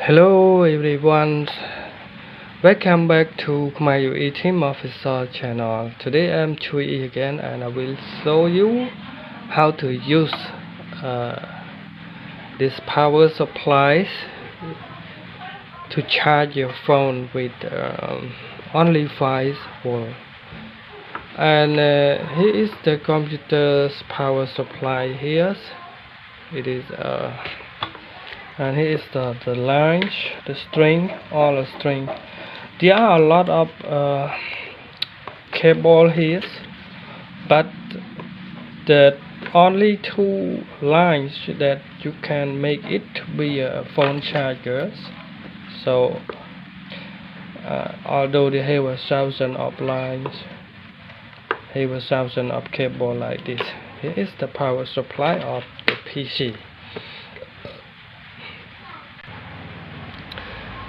Hello everyone, welcome back to Khmerue Teams Official Channel. Today I'm CHHUOY again and I will show you how to use this power supplies to charge your phone with only 5 volts. And here is the computer's power supply. Here it is and here is the line, the string, all the string. There are a lot of cable here, but the only 2 lines that you can make it to be a phone charger. So although they have 1,000 of lines, have 1,000 of cable like this, here is the power supply of the PC.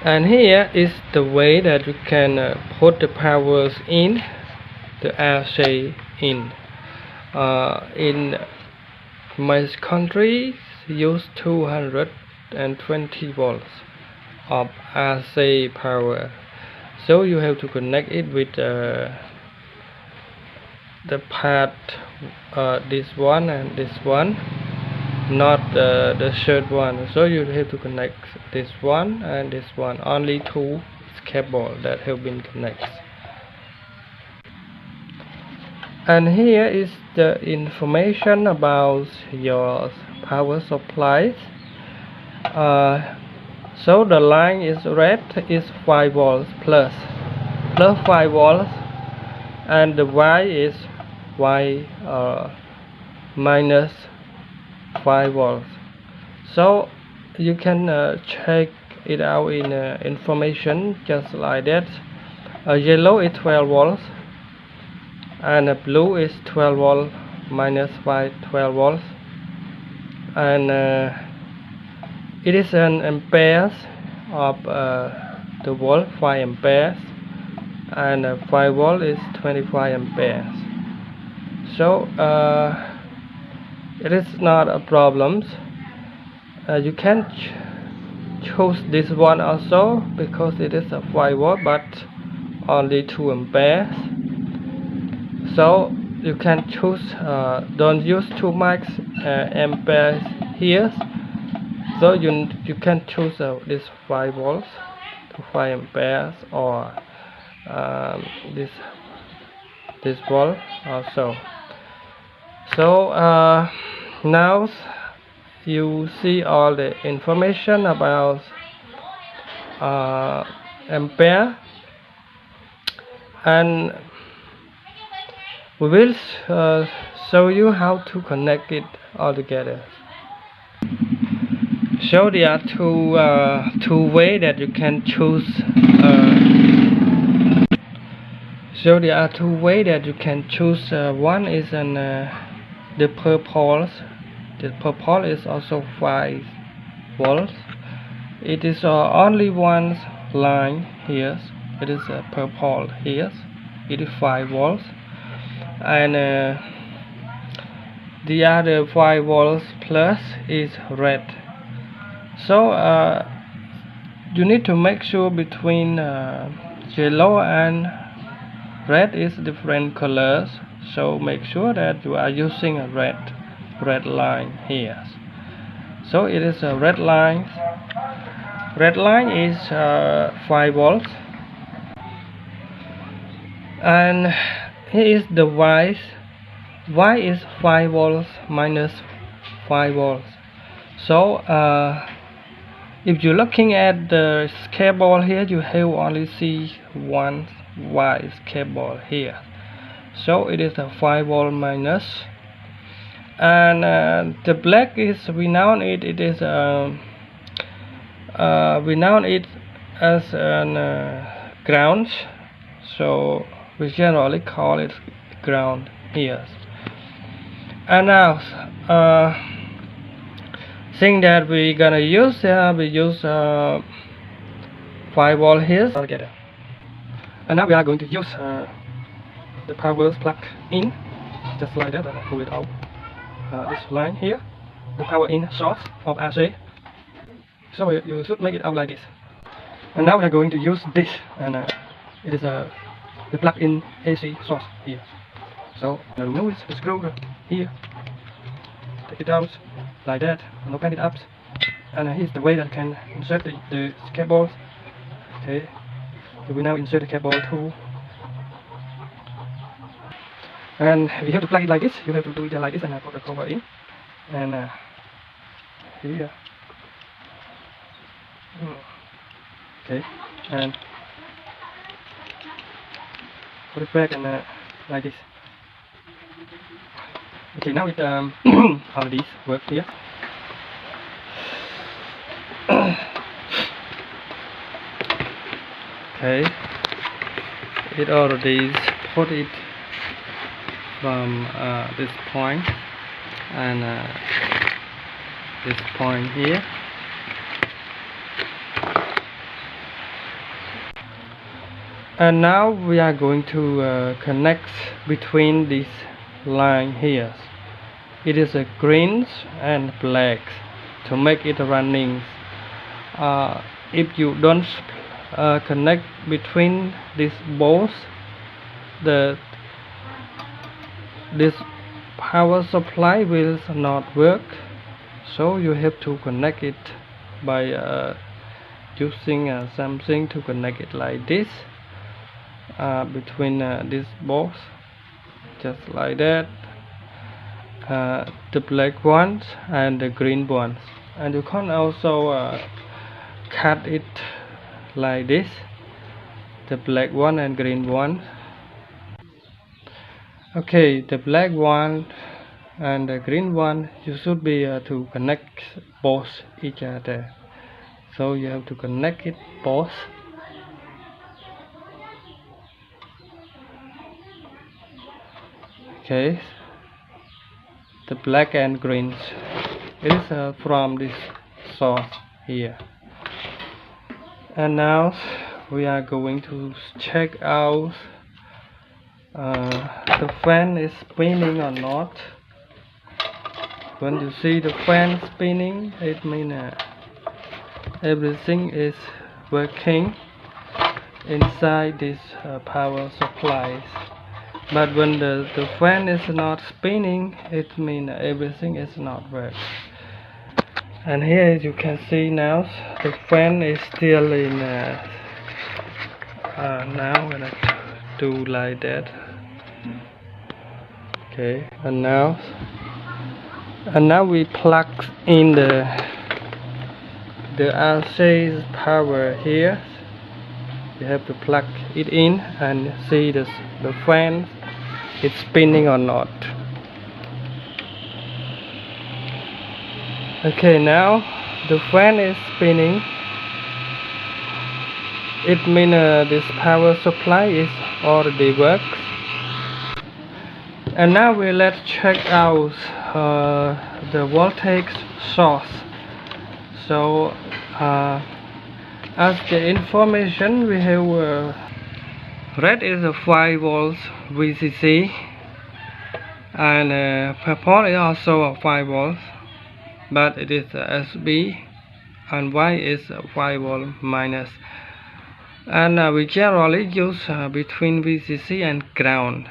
And here is the way that you can put the powers in the AC in. In most countries use 220 volts of AC power, so you have to connect it with the part this one and this one, not the third one. So you have to connect this one and this one. Only 2 cable that have been connected. And here is the information about your power supply. So the line is red is 5 volts plus 5 volts, and the Y is Y minus 5 volts. So you can check it out in information just like that. Yellow is 12 volts and blue is 12 volts minus 12 volts, and it is an amperes of the volt, 5 amperes, and 5 volt is 25 amperes. So it is not a problem. You can choose this one also because it is a 5 volt but only 2 amperes. So you can choose, don't use too much amperes here. So you can choose this 5 volts to 5 amperes, or this volt also. So now you see all the information about ampere, and we will show you how to connect it all together. So there are two ways that you can choose. So there are 2 ways that you can choose. One is the purple. The purple is also 5 volts. It is only one line here. It is purple here. It is 5 volts, and the other 5 volts plus is red. So you need to make sure between yellow and red is different colors. So make sure that you are using a red line here. So it is a red line. Red line is 5 volts, and here is the Y. Y is 5 volts minus 5 volts. So if you're looking at the cable here, you have only see one Y cable here. So it is a 5 volt minus, and the black is, we know it is we know it as an ground, so we generally call it ground here. And now thing that we're gonna use, we use 5 volt here together. And now we are going to use the power plug in, just like that, and pull it out this line here, the power in source of AC. So you should make it out like this. And now we are going to use this, and it is the plug-in AC source here. So remove the screw here, take it out like that, and open it up. And here's the way that can insert the cable. Okay, we will now insert the cable too. And we have to plug it like this. You have to do it like this, and I put the cover in. And here. Okay, and put it back and like this. Okay, now it how these work here. Okay, it already put it from this point and this point here. And now we are going to connect between this line here. It is a greens and black to make it running. If you don't connect between these both, this power supply will not work. So you have to connect it by using something to connect it like this. Between these bolts, just like that, the black ones and the green ones, and you can also cut it like this, the black one and green one. Okay, the black one and the green one, you should be to connect both each other, so you have to connect it both. Okay, the black and greens, it is from this source here. And now we are going to check out the fan is spinning or not. When you see the fan spinning, it means everything is working inside this power supplies. But when the fan is not spinning, it means everything is not working. And here you can see now the fan is still in. Now when I do like that, okay, and now we plug in the RC power here. You have to plug it in and see the fan is spinning or not. Okay, now the fan is spinning. It means this power supply is already works. And now let's check out the voltage source. So as the information we have, red is a 5 volts VCC, and purple is also a 5 volts, but it is SB, and white is a 5 volt minus. And we generally use between VCC and ground.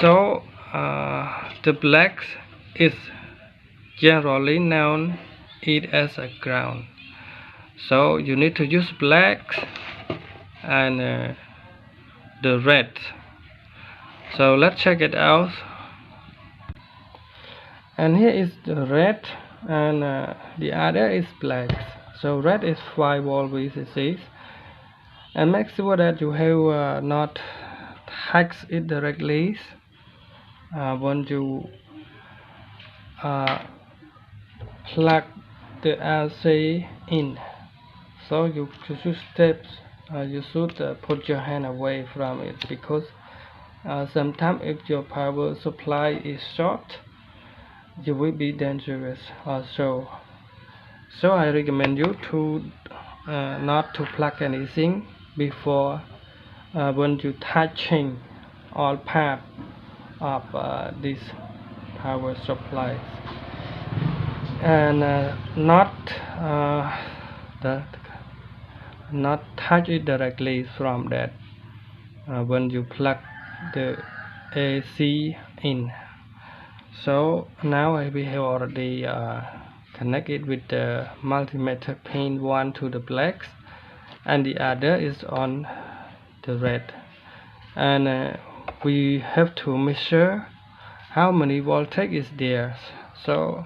So the black is generally known it as a ground. So you need to use black and the red. So let's check it out. And here is the red, and the other is black. So red is 5 volt VCC, and make sure that you have not touched it directly when you plug the RC in. So you should put your hand away from it, because sometimes if your power supply is short, you will be dangerous also. So I recommend you to not to plug anything before when you touching all part of this power supplies. and the not touch it directly from that when you plug the AC in. So now we have already connected with the multimeter pin, one to the blacks and the other is on the red, and we have to measure how many voltage is there. So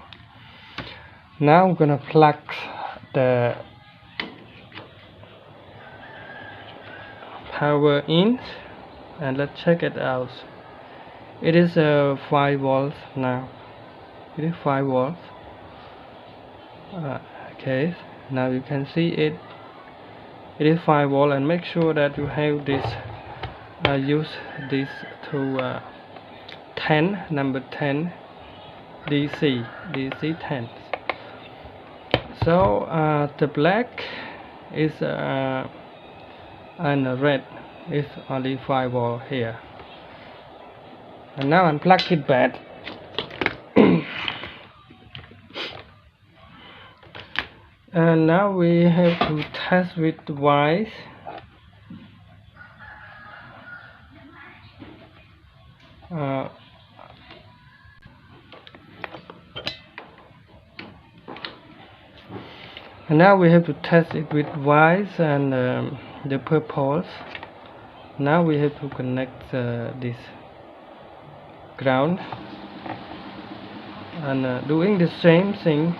now I'm gonna plug the power in and let's check it out. It is 5 volts now. It is 5 volts. Okay, now you can see it. It is 5 volts, and make sure that you have this. Use this to 10, number 10, DC 10. So the black is and the red is only 5 volt here. And now unplug it back. And now we have to test with the wires. And now we have to test it with wires and the purples. Now we have to connect this ground and doing the same thing,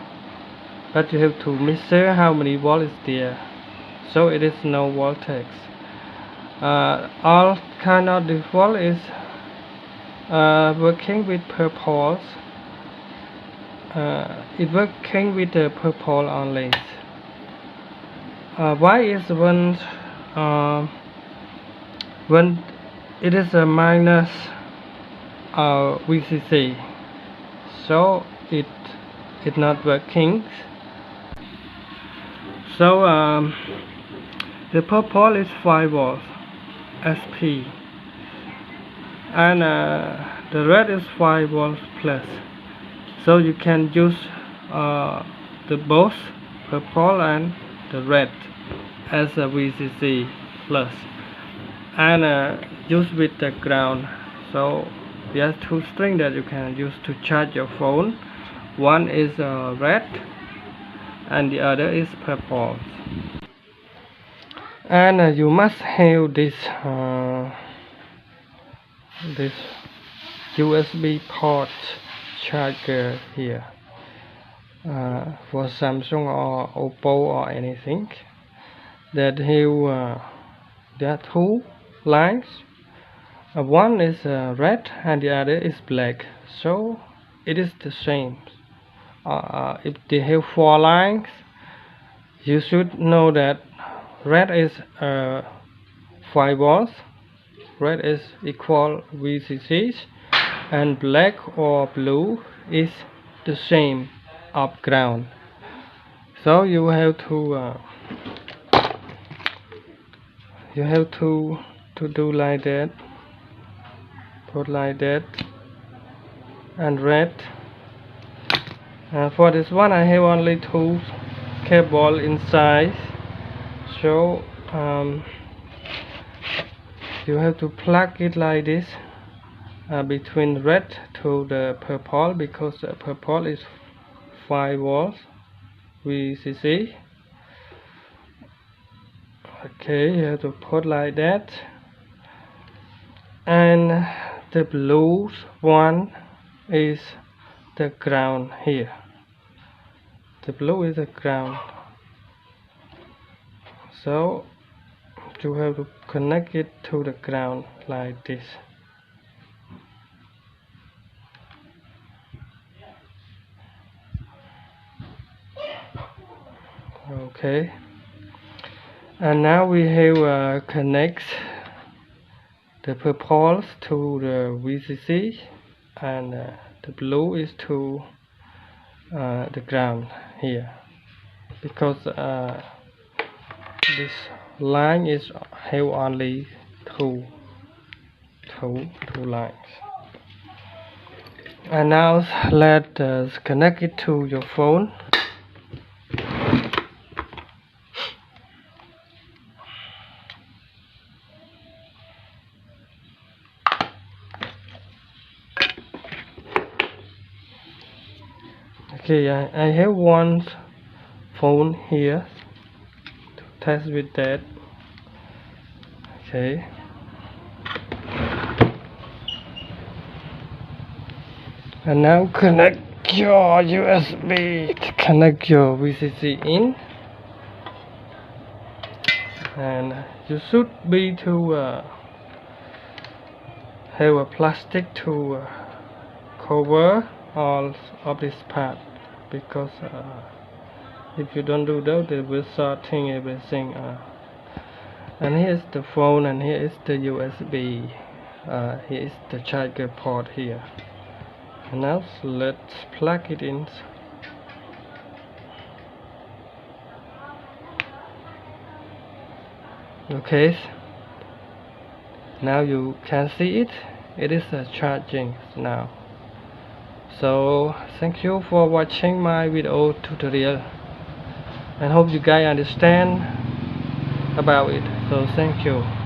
but you have to measure how many volts is there, so it is no voltage. All kind of default is working with purples. It working with the purple only. Why is when it is a minus VCC, so it not working. So the purple is 5 volts SP, and the red is 5 volts plus. So you can use the both purple and the red as a VCC plus, and use with the ground. So there are 2 strings that you can use to charge your phone. One is red and the other is purple. And you must have this this USB port charger here for Samsung or Oppo or anything. That have there are 2 lines. One is red and the other is black, so it is the same. If they have 4 lines, you should know that red is 5 volts, red is equal VCC, and black or blue is the same of ground. So you have to do like that, put like that, and red. For this one I have only 2 cable inside, so you have to plug it like this between red to the purple, because the purple is 5 volts VCC. Okay, you have to put like that, and the blue one is the ground here. The blue is the ground, so you have to connect it to the ground like this. Okay, and now we have connect the purple to the VCC, and the blue is to the ground here, because this line is have only two lines. And now let's connect it to your phone. Okay, I have one phone here to test with that. Okay. And now connect your USB to connect your VCC in, and you should be to have a plastic to cover all of this part, because if you don't do that, they will start seeing everything. And here's the phone, and here is the USB. Here is the charger port here. And now let's plug it in. Okay, now you can see it. It is charging now. So thank you for watching my video tutorial, and hope you guys understand about it. So thank you.